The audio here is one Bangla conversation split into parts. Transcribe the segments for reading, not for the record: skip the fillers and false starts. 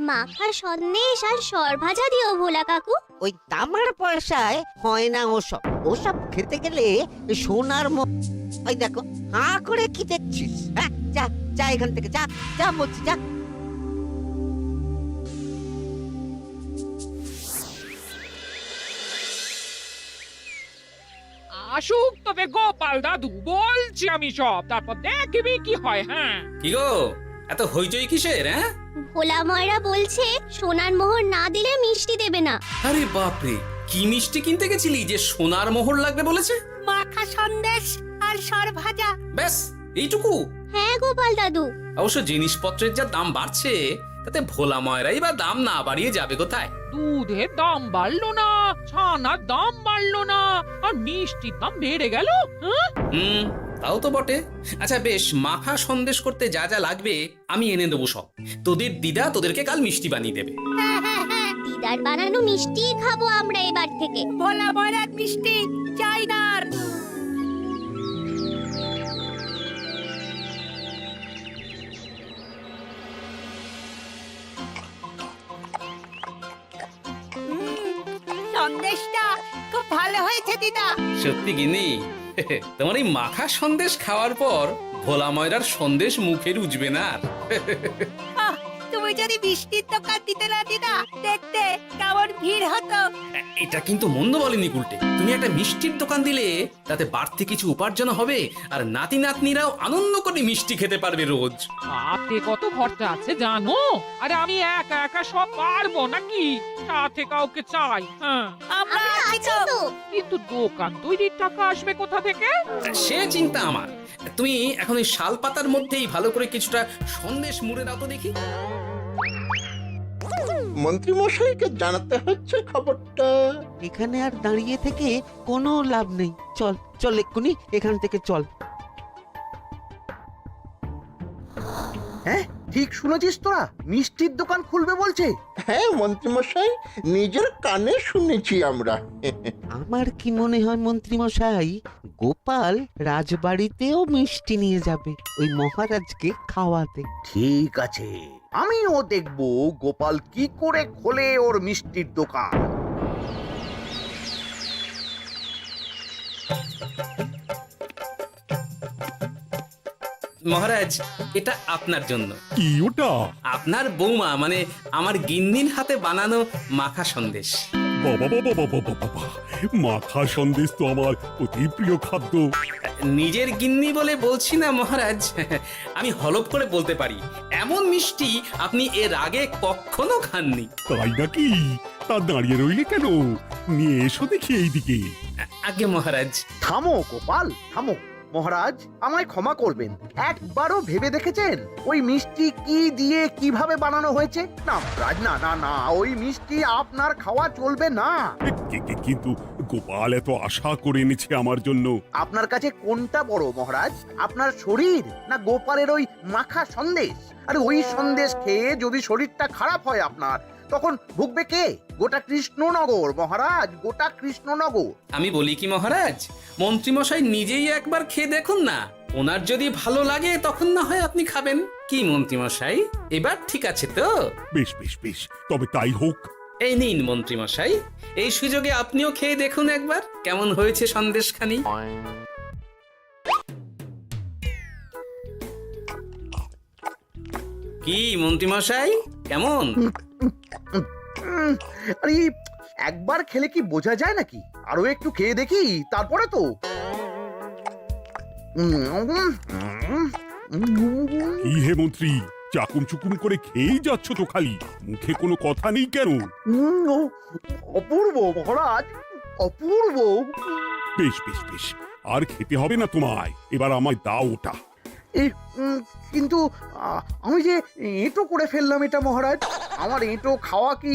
মাখা সন্দেশ আর সরভাজা দিও ভোলা কাকু। ওই তামার পয়সায় হয় না ওসব। ওসব খেতে গেলে সোনার ওই দেখো, হাঁ করে কি দেখছিস? হ্যাঁ, যা যা এখান থেকে, যা যা বলছি, যা। আসুক তবে গোপাল দাদু, বলছি আমি সব, তারপর দেখবি কি হয়। হ্যাঁ, কি গো, এত হইচই কিসের? হ্যাঁ, ভোলা ময়রা বলছে সোনার মোহর না দিলে মিষ্টি দেবে না। আরে বাপরে, কি মিষ্টি কিনতে গেছিলি যে সোনার মোহর লাগবে বলেছে? মাখা সন্দেশ আর সরভাজা। ব্যাস এইটুকু? হ্যাঁ গোপাল দাদু। অবশ্য জিনিসপত্রের যা দাম বাড়ছে, তাতে ভোলা ময়রাই বা দাম না বাড়িয়ে যাবে কোথায়? দুধের দাম বাড়লো না, ছানার দাম বাড়লো না, আর মিষ্টির দাম বেড়ে গেল। হ্যাঁ, তাও তো বটে। আচ্ছা বেশ, মাখা সন্দেশ করতে যা যা লাগবে আমি এনে দেবো সব। তোদের দিদা তোদেরকে কাল মিষ্টি বানিয়ে দেবে। দিদার বানানো মিষ্টি খাবো আমরা এবার থেকে। ভোলা ময়রার মিষ্টি চাই না আর। সন্দেশটা খুব ভালো হয়েছে দিদা। সত্যি গিনি, তোমার এই মাখা সন্দেশ খাওয়ার পর ভোলা ময়রার সন্দেশ মুখে রুজবে না আর। আহ, তুমি যদি মিষ্টির দোকান দিতে না দিদা, দেখতে কেমন ভিড় হতো। এটা কিন্তু মন্দ বলেনি গুলটে। তুমি একটা মিষ্টির দোকান দিলে তাতে বাড়তি কিছু উপার্জন হবে, আর নাতি নাতনিরাও আনন্দ করে মিষ্টি খেতে পারবে রোজ। হাতে কত খরচা আছে জানো? আরে আমি একা একা সব পারবো নাকি? সাথে কাউকে চাই। হ্যাঁ, আমরা আছি আছি তো। তো। কিন্তু দোকান তৈরির টাকা আসবে কোথা থেকে? সে চিন্তা আমার। তুমি এখন ওই শাল পাতার মধ্যেই ভালো করে কিছুটা সন্দেশ মুড়ে দাও তো দেখি। মন্ত্রী মশাইকে জানাতে হচ্ছে খবরটা। এখানে আর দাঁড়িয়ে থেকে কোনো লাভ নেই। চল চল, এক্ষুনি এখান থেকে চল। হ্যাঁ, ঠিক শুনেছিস তোরা, মিষ্টির দোকান খুলবে বলছে। হ্যাঁ মন্ত্রী মশাই, নিজের কানে শুনেছি আমরা। আমার কি মনে হয় মন্ত্রী মশাই, গোপাল রাজবাড়িতেও মিষ্টি নিয়ে যাবে ওই মহারাজকে খাওয়াতে। ঠিক আছে, আমিও দেখবো গোপাল কি করে খোলে ওর মিষ্টির দোকান। মহারাজ, এটা আপনার জন্য। কি ওটা? আপনার বৌমা মানে আমার গিন্নির হাতে বানানো মাখা সন্দেশ। বাবা বাবা বাবা বাবা, মাখা সন্দেশ তো আমার অতি প্রিয় খাদ্য। নিজের গিন্নি বলে বলছি না মহারাজ, আমি হলফ করে বলতে পারি এমন মিষ্টি আপনি এর আগে কখনো খাননি। তাই নাকি? তা দাঁড়িয়ে রইলে কেন? নিয়ে এসো দেখি এইদিকে। আগে মহারাজ। থামো গোপাল, থামো। মহারাজ, আমায় ক্ষমা করবেন, একবারও ভেবে দেখেছেন ওই মিষ্টি কি দিয়ে কিভাবে বানানো হয়েছে? না মহারাজ, না না না, ওই মিষ্টি আপনার খাওয়া চলবে না। কিন্তু গোপাল এত আশা করে এনেছে আমার জন্য। আপনার কাছে কোনটা বড় মহারাজ, আপনার শরীর না গোপালের ওই মাখা সন্দেশ? আরে ওই সন্দেশ খেয়ে যদি শরীরটা খারাপ হয় আপনার, তখন ভুগবে কে? গোটা কৃষ্ণনগর মহারাজ, গোটা কৃষ্ণনগর। আমি বলি কি মহারাজ, মন্ত্রীমশাই নিজেই একবার খেয়ে দেখুন না, ওনার যদি ভালো লাগে তখন না হয় আপনি খাবেন। কি মন্ত্রীমশাই, এবার ঠিক আছে তো? বেশ বেশ বেশ, তবে তাই হোক। এই নিন মন্ত্রীমশাই, এই সুযোগে আপনিও খেয়ে দেখুন একবার কেমন হয়েছে সন্দেশখানি। কি মন্ত্রীমশাই, কেমন? আরে একবার খেলে কি বোঝা যায় নাকি? আরো একটু খেয়ে দেখি তারপরে তো। কি হে মন্ত্রী, চাকুম চুকুম করে খেয়েই যাচ্ছ তো খালি, মুখে কোনো কথা নেই কেন? অপূর্ব মহারাজ, অপূর্ব। বেশ বেশ বেশ, আর খেতে হবে না তোমায়, এবার আমায় দাও ওটা। এই কিন্তু আমি যে এঁটো করে ফেললাম এটা মহারাজ, আমার এঁটো খাওয়া কি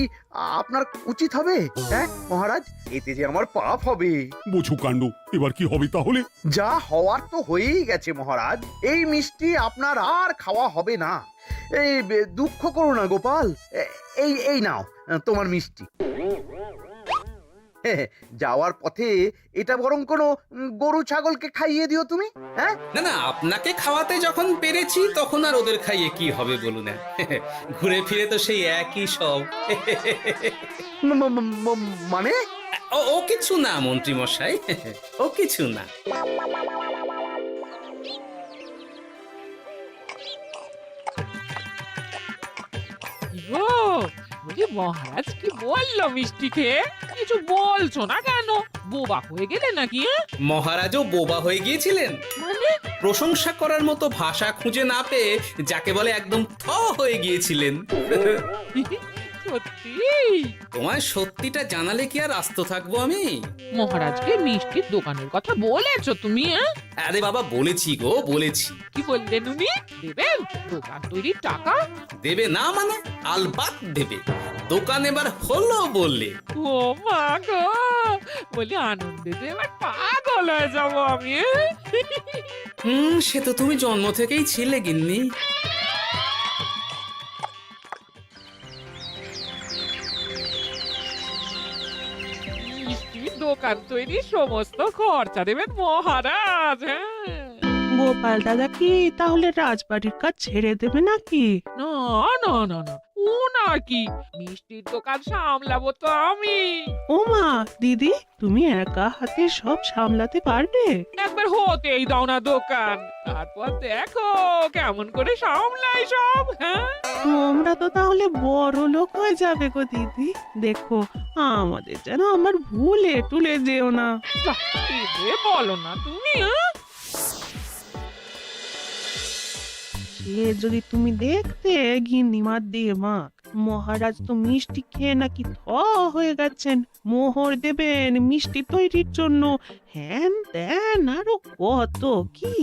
আপনার উচিত হবে? হ্যাঁ মহারাজ, এতে যে আমার পাপ হবে। বোঝো কাণ্ড, এবার কি হবে তাহলে? যা হওয়ার তো হয়েই গেছে মহারাজ, এই মিষ্টি আপনার আর খাওয়া হবে না। এই দুঃখ করো না গোপাল, এই এই নাও তোমার মিষ্টি। যাওয়ার পথে এটা বরং কোনো গরু ছাগলকে খাইয়ে দিও তুমি। হ্যাঁ, না না, আপনাকে খাওয়াতে যখন পেরেছি তখন আর ওদের খাইয়ে কি হবে বলুন না। ঘুরে ফিরে তো সেই একই সব। মানে ও কিছু না মন্ত্রী মশাই, ও কিছু না। ও বলি মহারাজ কি বললো মিষ্টি খেয়ে? কিছু বলছো না কেন? বোবা হয়ে গেলে নাকি? মহারাজও বোবা হয়ে গিয়েছিলেন? মানে প্রশংসা করার মতো ভাষা খুঁজে না পেয়ে যাকে বলে একদম থ হয়ে গিয়েছিলেন। সত্যি? তোমায় সত্যিটা জানালে কি আর আস্ত থাকবো আমি? মহারাজকে মিষ্টির দোকানের কথা বলেছো তুমি? আরে বাবা, বলেছি গো, বলেছি। কি বললেন উনি? দেবেন দোকান তৈরির টাকা? দেবে না মানে? আলবাত দেবে। দোকান এবার হলো বললে। ও মা গো, বলি আনন্দে যে এবার পাগল হয়ে যাবো আমি। সে তো তুমি জন্ম থেকেই ছিলে গিন্নি। মিষ্টির দোকান তৈরির সমস্ত খরচা দেবেন মহারাজ। হ্যাঁ, গোপাল দাদা কি তাহলে রাজবাড়ির কাজ ছেড়ে দেবে নাকি? না না না না, ও নাকি, মিষ্টির দোকান সামলাবো তো আমি। ওমা দিদি, তুমি একা হাতে সব সামলাতে পারবে? একবার হতেই দাও না দোকান, তারপর দেখো কেমন করে সামলাই সব। হ্যাঁ, তোমরা তো তাহলে বড় লোক হয়ে যাবে গো দিদি। দেখো আমাদের যেন আমার ভুলে টুলে যেও না। যা, এ বলো না তুমি। হ্যাঁ? সে যদি তুমি দেখতে গিন্নিমার দিয়ে মাক, মহারাজ তো মিষ্টি খেয়ে নাকি থ হয়ে গেছেন। মোহর দেবেন মিষ্টি তৈরির জন্য, হ্যান ত্যান আরো কত কি।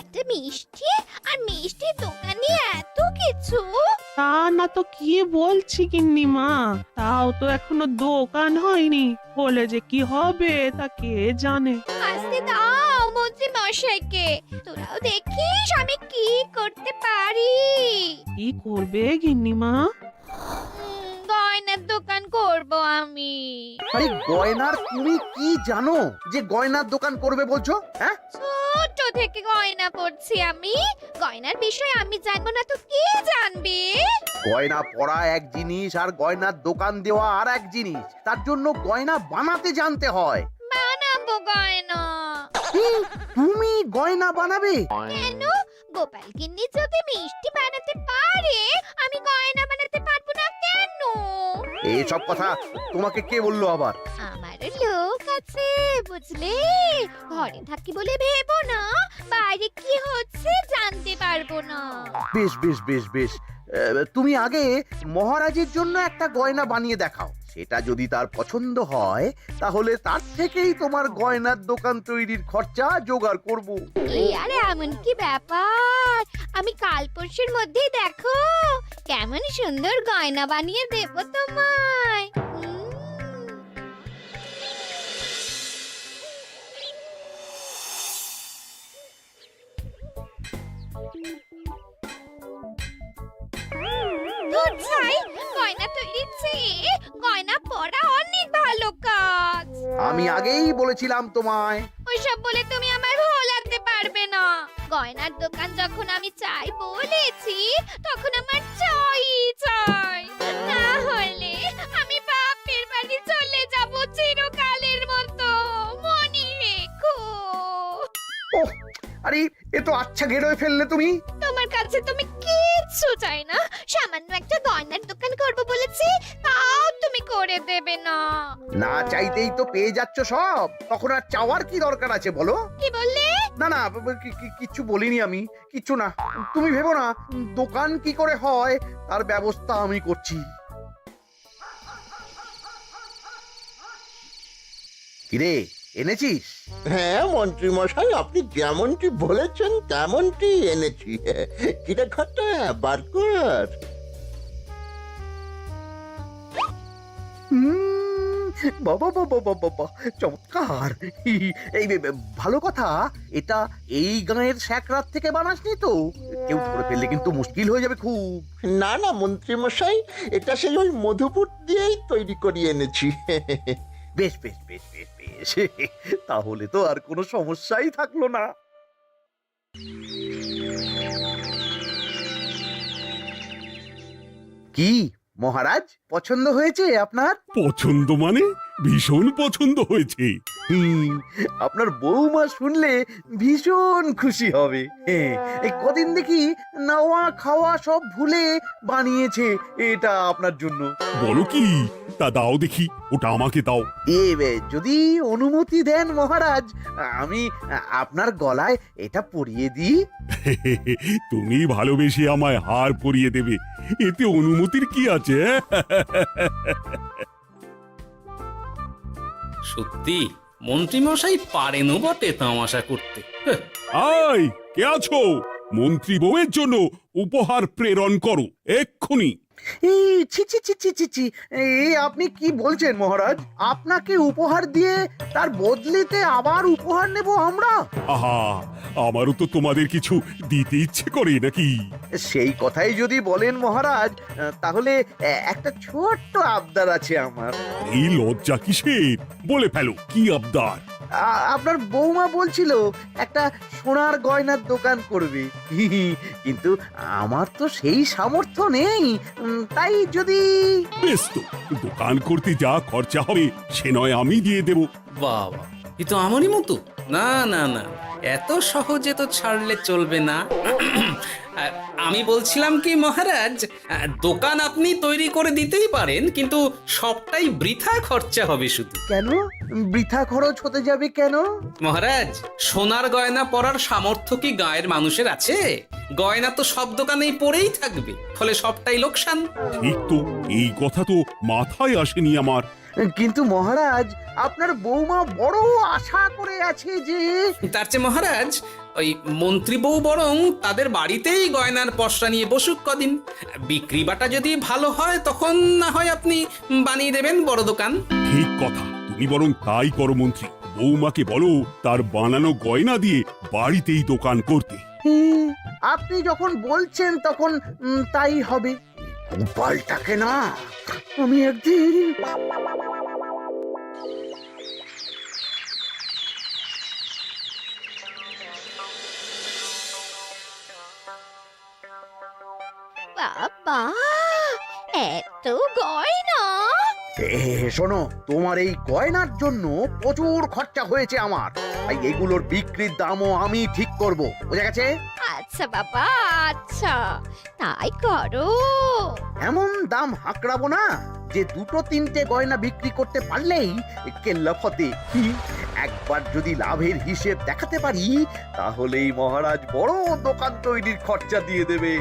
একটা মিষ্টি আর মিষ্টির দোকানে এত কিছু। তা না তো কি বলছি গিন্নিমা, তাও তো এখনো দোকান হয়নি, বলে যে কি হবে তা কে জানে। আসতে দাও মন্ত্রী মশাইকে, তোরাও দেখিস আমি কি করতে পারি। কি করবে গিন্নিমা? গয়নার দোকান করব আমি। আরে গয়নার তুমি কি জানো যে গয়নার দোকান করবে বলছো? হ্যাঁ, ছোট থেকে গয়না পড়ছি আমি, গয়নার বিষয় আমি জানবো না তো কে জানবে? গয়না পরা এক জিনিস আর গয়নার দোকান দেওয়া আর এক জিনিস। তার জন্য গয়না বানাতে জানতে হয়। বানাবো গয়না। তুমি গয়না বানাবে? কেন? গোপাল গিন্নি যদি মিষ্টি বানাতে পারে, আমি গয়না বানাতে পারবো না কেন? এসব কথা তোমাকে কে বললো আবার? আমার লোক আছে বুঝলে, ঘরে থাকি বলে ভেবো না, বাইরে কি হচ্ছে জানতে পারবো না। বেশ বেশ বেশ বেশ, তুমি আগে মহারাজের জন্য একটা গয়না বানিয়ে দেখাও। সেটা যদি তার পছন্দ হয় তাহলে তার থেকেই তোমার গয়নার দোকান তৈরির খরচা জোগাড় করব। এই আরে এমন কি ব্যাপার, আমি কাল পরশুর মধ্যেই দেখো কেমন সুন্দর গয়না বানিয়ে দেবো তোমায়। ধুর ছাই, গয়না তৈরির চেয়ে গয়না পরা অনেক ভালো কাজ। আমি আগেই বলেছিলাম তোমায়। ওইসব বলে তুমি আমায় ভোলাতে পারবে না। গয়নার দোকান যখন আমি চাই বলেছি, তখন আমার চাই চাই, না হলে আমি বাপের বাড়ি চলে যাব চিরকালের মতো, মনে রেখো। ওহ, আরে এ তো আচ্ছা গেড়ে ফেললে তুমি। তোমার কাছে তুমি কিচ্ছু চাই না, সামান্য একটা গয়নার দোকান করব বলেছি, তাও তুমি করে দেবে না। না চাইতেই তো পেয়ে যাচ্ছ সব, তখন আর চাওয়ার কি দরকার আছে বলো? কি বললে? না না, কিচ্ছু বলিনি আমি, কিচ্ছু না। তুমি ভেবো না, দোকান কি করে হয় তার ব্যবস্থা আমি করছি। কিরে, এনেছিস? হ্যাঁ মন্ত্রী মশাই, আপনি যেমনটি বলেছেন তেমনটি এনেছি। কিরে ঘটা, বার কর। বাবা বাবা বাবা বাবা, চমৎকার। এই ভালো কথা, এটা এই গাঁয়ের স্যাকরাত থেকে বানাসনি তো? কেউ ধরে ফেললে কিন্তু মুশকিল হয়ে যাবে খুব। না না মন্ত্রী মশাই, এটা সেই ওই মধুপুর দিয়েই তৈরি করিয়ে এনেছি। বেশ বেশ বেশ বেশ বেশ, তাহলে তো আর কোনো সমস্যাই থাকলো না। কি মহারাজ, পছন্দ হয়েছে আপনার? পছন্দ মানে ভীষণ পছন্দ হয়েছে। আপনার বৌমা শুনলে ভীষণ খুশি হবে। এই কদিন দেখি নাওয়া খাওয়া সব ভুলে বানিয়েছে এটা আপনার জন্য। বলো কি, তা দাও দেখি, ওটা আমাকে দাও। যদি অনুমতি দেন মহারাজ, আমি আপনার গলায় এটা পরিয়ে দিই। তুমি ভালোবেসে আমায় হার পরিয়ে দেবে, এতে অনুমতির কি আছে? সত্যি মন্ত্রীমশাই পারেনও বটে তামাশা করতে। হ্যাঁ, আয়, কে আছো? মন্ত্রী বউয়ের জন্য উপহার প্রেরণ করো এক্ষুনি। এই ছি ছি ছি ছি ছি ছি, এই আপনি কি বলছেন মহারাজ? আপনাকে উপহার দিয়ে তার বদলেতে আবার উপহার নেব আমরা? আহা, আমারও তো তোমাদের কিছু দিতে ইচ্ছে করে নাকি? সেই কথাই যদি বলেন মহারাজ, তাহলে একটা ছোট্ট আবদার আছে আমার। এই লজ্জা কিসের? বলে ফেলো, কি আবদার? আপনার বৌমা বলছিল একটা সোনার গয়নার দোকান করবে, কিন্তু আমার তো সেই সামর্থ্য নেই। তাই যদি... বেশ তো, দোকান করতে যা খরচা হবে সে নয় আমি দিয়ে দেব। বাবা, এ তো আমারই মতো। না না না, এত সহজে তো ছাড়লে চলবে না। আমি বলছিলাম কি মহারাজ, দোকান আপনি তৈরি করে দিতেই পারেন, কিন্তু সবটাই বৃথা খরচা হবে শুধু। কেন বৃথা খরচ হতে যাবে কেন? মহারাজ, সোনার গয়না পরার সামর্থ্য কি গায়ের মানুষের আছে? গয়না তো সব দোকানেই পড়েই থাকবে, ফলে সবটাই লোকসান। ঠিক তো, এই কথা তো মাথায় আসেনি আমার। কিন্তু মহারাজ, আপনার বৌমা বড় আশা করে আছে যে... তার চেয়ে মহারাজ, ওই মন্ত্রী বউ বরং তাদের বাড়িতেই গয়নার পসরা নিয়ে বসুক কদিন। বিক্রি বাটা যদি ভালো হয় তখন না হয় আপনি বানিয়ে দেবেন বড় দোকান। ঠিক কথা, তুমি বরং তাই করো মন্ত্রী। বৌমাকে বলো তার বানানো গয়না দিয়ে বাড়িতেই দোকান করতে। আপনি যখন বলছেন তখন তাই হবে। গোপালটাকে না আমি একদিন... বাবা, এত গয়না! শোনো, তোমার এই গয়নার জন্য প্রচুর খরচা হয়েছে আমার, তাই এগুলোর বিক্রির দামও আমি ঠিক করব, বুঝা গেছে? আচ্ছা বাবা, আচ্ছা, তাই করো। এমন দাম হাঁকড়াবো না যে দুটো তিনটে গয়না বিক্রি করতে পারলেই কেল্লা ফতে। একবার যদি লাভের হিসেব দেখাতে পারি, তাহলেই মহারাজ বড় দোকান তৈরির খরচা দিয়ে দেবে।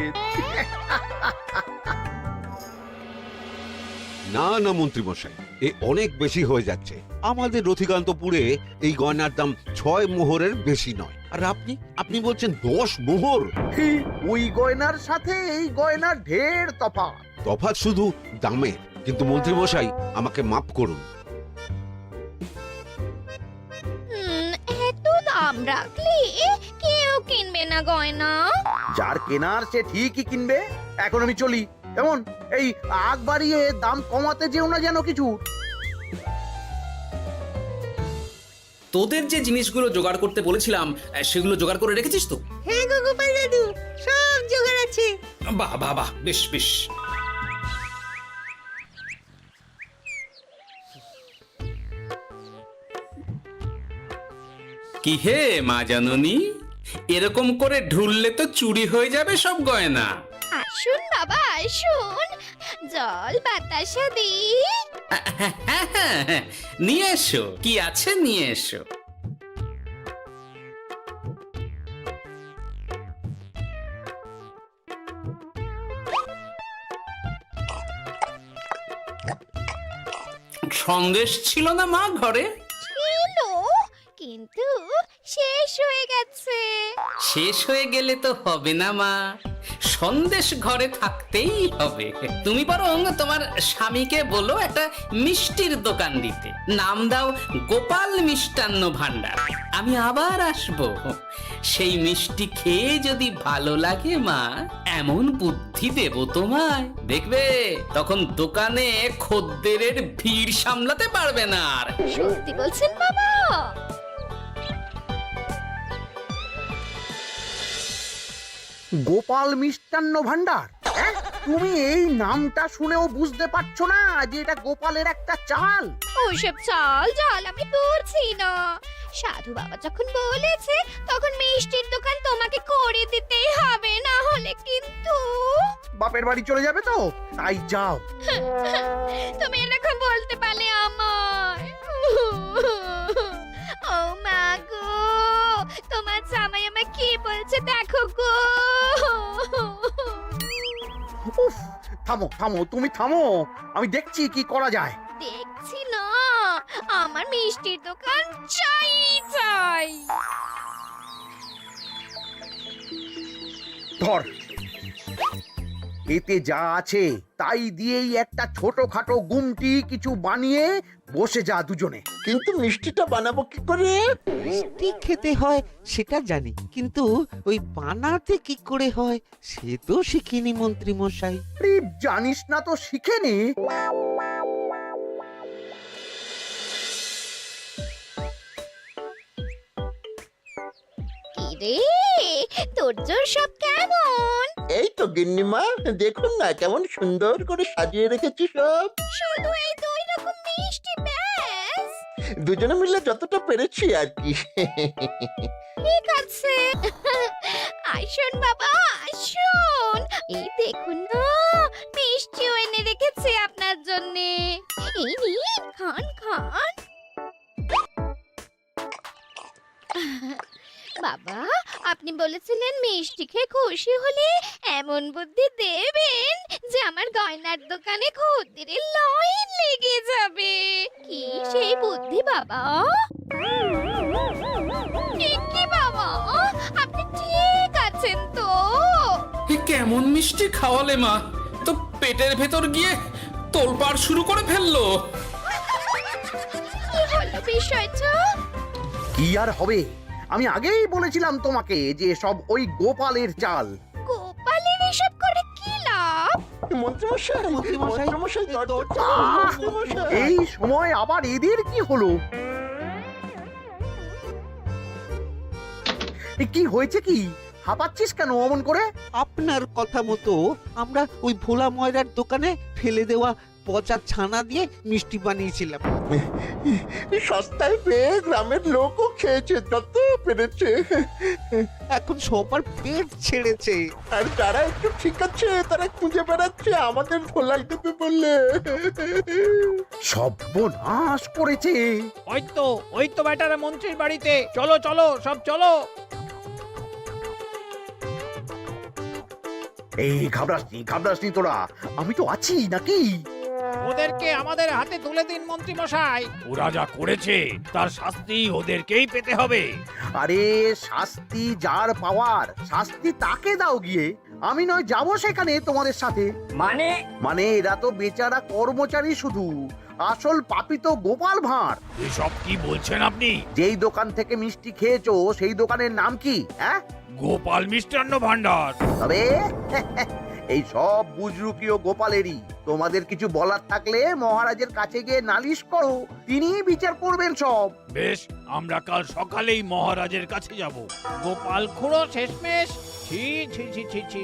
না না মন্ত্রী মশাই, এ অনেক বেশি হয়ে যাচ্ছে। আমাদের রথিকান্তপুরে এই গয়নার দাম 6 মোহরের বেশি নয়, আর আপনি আপনি বলছেন 10 মোহর। ওই গয়নার সাথে এই গয়নার ঢের তফাৎ। তফাৎ শুধু দামের, কিন্তু মন্ত্রী মশাই আমাকে মাফ করুন। এত দাম রাখলে কেউ কিনবে না গয়না। যার কেনার সে ঠিকই কিনবে। এখন আমি চলি। কেমন, এই আগ বাড়িয়ে দাম কমাতে যেও না যেন কিছু। তোদের যে জিনিসগুলো জোগাড় করতে বলেছিলাম সেগুলো জোগাড় করে রেখেছিস তো? হ্যাঁ গো গোপাল দাদু, সব জোগাড় আছে। বাহ বাহ বাহ, বেশ বেশ। কি হে মা জাননী, এরকম করে ঢুললে তো চুরি হয়ে যাবে সব গয়না। আসুন বাবা, আসুন, জল বাতাসা দিই। নিয়ে এসো, কি আছে নিয়ে এসো। সন্দেশ ছিল না মা ঘরে? ছিল, কিন্তু শেষ হয়ে গেছে। শেষ হয়ে গেলে তো হবে না মা, সন্দেশ ঘরে থাকতেই হবে। তুমি বরং তোমার স্বামীকে বলো একটা মিষ্টির দোকান দিতে, নাম দাও গোপাল মিষ্টান্ন ভান্ডার। আমি আবার আসবো, সেই মিষ্টি খেয়ে যদি ভালো লাগে মা, এমন বুদ্ধি দেব তোমায়, দেখবে তখন দোকানে খদ্দেরের ভিড় সামলাতে পারবে না আর। সত্যি বলছেন বাবা? গোপাল মিষ্টান্ন ভান্ডার, হ্যাঁ? তুমি এই নামটা শুনেও বুঝতে পারছো না যে এটা গোপালের একটা চাল? ওইসব চাল জাল আমি বলছি না। সাধু বাবা যখন বলেছে তখন মিষ্টির দোকান তোমাকে করে দিতেই হবে, না হলে কিন্তু বাপের বাড়ি চলে যাবে তো, তাই যাও। তুমি এরকম বলতে পারলে আমার। ও মা গো, তোমার জামাই আমায় কি বলছে দেখো গো। উফ, থামো থামো, তুমি থামো, আমি দেখছি কি করা যায়। দেখছি না, আমার মিষ্টির দোকান চাই চাই। ধর, এতে যা আছে তাই দিয়েই একটা ছোটখাটো গুমটি কিছু বানিয়ে বসে যা দুজনে। কিন্তু মিষ্টিটা বানাবো কি করে? মিষ্টি খেতে হয় সেটা জানি, কিন্তু ওই বানাতে কি করে হয় সে তো শিখিনি মন্ত্রী মশাই। আরে, জানিস না তো শিখে নে। কি রে, তোর জোর সব কেমন? এই তো গিন্নিমা, দেখুন না কেমন সুন্দর করে সাজিয়ে রেখেছি সব। শুধু এই দুই রকম মিষ্টি ব্যাস? দুজনে মিলে যতটা পেরেছি আর কি। ঠিক আছে, আসুন বাবা আসুন, এই দেখুন না মিষ্টিও এনে রেখেছি আপনার জন্য। এই নিন, খান খান। বাবা, আপনি বলেছিলেন মিষ্টি খেয়ে খুশি হলে এমন বুদ্ধি দেবেন যে আমার গয়নার দোকানে খদ্দেরের লাইন লেগে যাবে। কি সেই বুদ্ধি বাবা? কি বাবা, আপনি ঠিক আছেন তো? এ কেমন মিষ্টি খাওয়ালে মা, তো পেটের ভেতর গিয়ে তোলপাড় শুরু করে ফেললো। কি হলো বিষয়টা? কি আর হবে, আমি আগেই বলেছিলাম তোমাকে যে সব ওই গোপালের চাল। গোপালের এসব করে কি লাভ? মন্ত্রীমশাই, মন্ত্রীমশাই, মন্ত্রীমশাই, দরজা মন্ত্রীমশাই। এই সময় আবার এদের কি হলো? এ কি হয়েছে কি? হাঁপাচ্ছিস কেন অমন করে? আপনার কথা মতো আমরা ওই ভোলা ময়রার দোকানে ফেলে দেওয়া পচা ছানা দিয়ে মিষ্টি বানিয়েছিলাম। সস্তায় পেয়ে গ্রামের লোকও খেয়েছে যত পেরেছে। এখন সবার পেট ছেড়েছে। আর যারা একটু ঠিক আছে তারা খুঁজে বেড়াচ্ছে আমাদের ভোলাই দেবে বললে। সর্বনাশ করেছে। ওই তো বেটারা মন্ত্রীর বাড়িতে, চলো চলো সব চলো। এই ঘাবড়াসনি তোরা, আমি তো আছি নাকি? ওদেরকে আমাদের হাতে তুলে দিন মন্ত্রী মশাই। ওরা যা করেছে তার শাস্তি ওদেরকেই পেতে হবে। আরে শাস্তি যার পাওয়ার, শাস্তি তাকে দাও গিয়ে। আমি নয় যাবো সেখানে তোমাদের সাথে। মানে এরা তো বেচারা কর্মচারী শুধু, আসল পাপী তো গোপাল ভাঁড়। এসব কি বলছেন আপনি? যেই দোকান থেকে মিষ্টি খেয়েছো সেই দোকানের নাম কি? হ্যাঁ, গোপাল মিষ্টান্ন ভান্ডার। তবে এই সব বুজরুকিও গোপালেরই। তোমাদের কিছু বলার থাকলে মহারাজের কাছে গিয়ে নালিশ করো, তিনিই বিচার করবেন সব। বেশ, আমরা কাল সকালেই মহারাজের কাছে যাব। গোপাল খুড়ো শেষমেশ। ছি ছি ছি ছি ছি।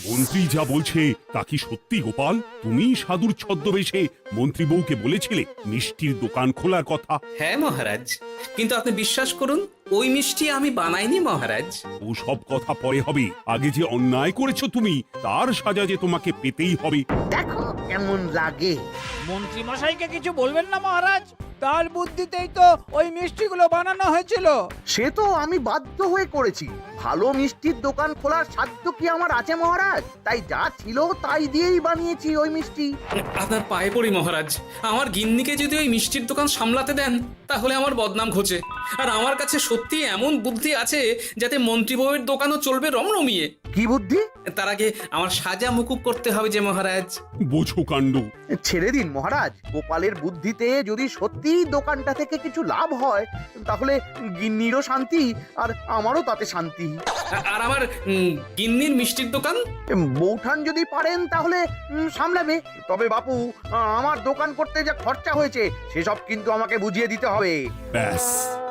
মন্ত্রী যা বলছে তা কি সত্যি গোপাল? তুমি সাধুর ছদ্মবেশে মন্ত্রী বউকে বলেছিলে মিষ্টির দোকান খোলার কথা? হ্যাঁ মহারাজ, কিন্তু আপনি বিশ্বাস করুন ওই মিষ্টি আমি বানাইনি মহারাজ। ও সব কথা পরে হবে, আগে যে অন্যায় করেছো তুমি তার সাজা যে তোমাকে পেতেই হবে। দেখো কেমন লাগে। মন্ত্রী মশাইকে কিছু বলবেন না মহারাজ, তার বুদ্ধিতেই তো ওই মিষ্টিগুলো বানানো হয়েছিল। সে তো আমি বাধ্য হয়ে করেছি। ভালো মিষ্টির দোকান খোলার সাধ্য কি আমার আছে মহারাজ? তাই যা ছিল তাই দিয়েই বানিয়েছি ওই মিষ্টি। আপনার পায়ে পড়ি মহারাজ, আমার গিন্নিকে যদি ওই মিষ্টির দোকান সামলাতে দেন তাহলে আমার বদনাম ঘোচে। আর আমার কাছে সত্যি এমন বুদ্ধি আছে যাতে মন্ত্রী বউয়ের দোকানও চলবে রমরমিয়ে। কি বুদ্ধি? তার আগে আমার সাজা মুকুব করতে হবে যে মহারাজ। বোঝো কাণ্ড। ছেড়ে দিন মহারাজ, গোপালের বুদ্ধিতে যদি সত্যি দোকানটা থেকে কিছু লাভ হয় তাহলে গিন্নিরও শান্তি আর আমারও তাতে শান্তি। আর আমার গিন্নির মিষ্টির দোকান? বৌঠান যদি পারেন তাহলে সামলাবে। তবে বাপু, আমার দোকান করতে যা খরচা হয়েছে সেসব কিন্তু আমাকে বুঝিয়ে দিতে হবে। ব্যাস,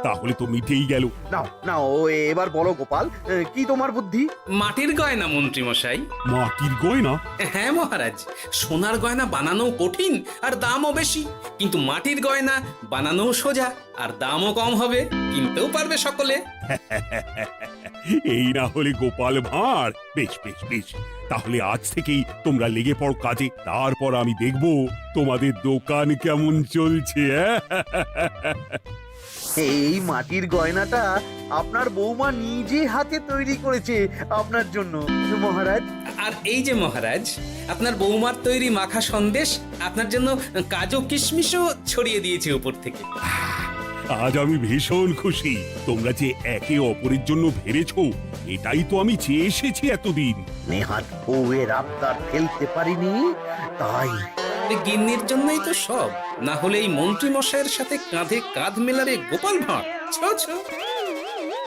তাহলে তো মিটেই গেল। নাও নাও, এবার বলো গোপাল, কি তোমার বুদ্ধি? মাটির গয়না মন্ত্রী মশাই। মাটির গয়না? হ্যাঁ মহারাজ, সোনার গয়না বানানো কঠিন আর দামও বেশি, কিন্তু মাটির গয়না বানানো সোজা আর দামও কম হবে, কিনতেও পারবে সকলে। এই না হলে গোপাল ভাঁড়। বেশ বেশ বেশ, তাহলে আজ থেকেই তোমরা লেগে পড়ো কাজে, তারপর আমি দেখব তোমাদের দোকান কেমন চলছে। এই মাটির গয়নাটা আপনার বৌমা নিজে হাতে তৈরি করেছে আপনার জন্য মহারাজ। আর এই যে মহারাজ, আপনার বৌমার তৈরি মাখা সন্দেশ আপনার জন্য কাজু কিশমিশও ছড়িয়ে দিয়েছে উপর থেকে। আজ আমি ভীষণ খুশি। তোমরা যে একে অপরের জন্য ভেবেছো, এটাই তো আমি চেয়ে এসেছি এতদিন। নেহাত বউয়ের আবদার ফেলতে পারিনি, তাই গিন্নির জন্যই তো সব, না হলে এই মন্ত্রী মশাইয়ের সাথে কাঁধে কাঁধ মেলারে গোপাল ভাঁড়। ছো ছো।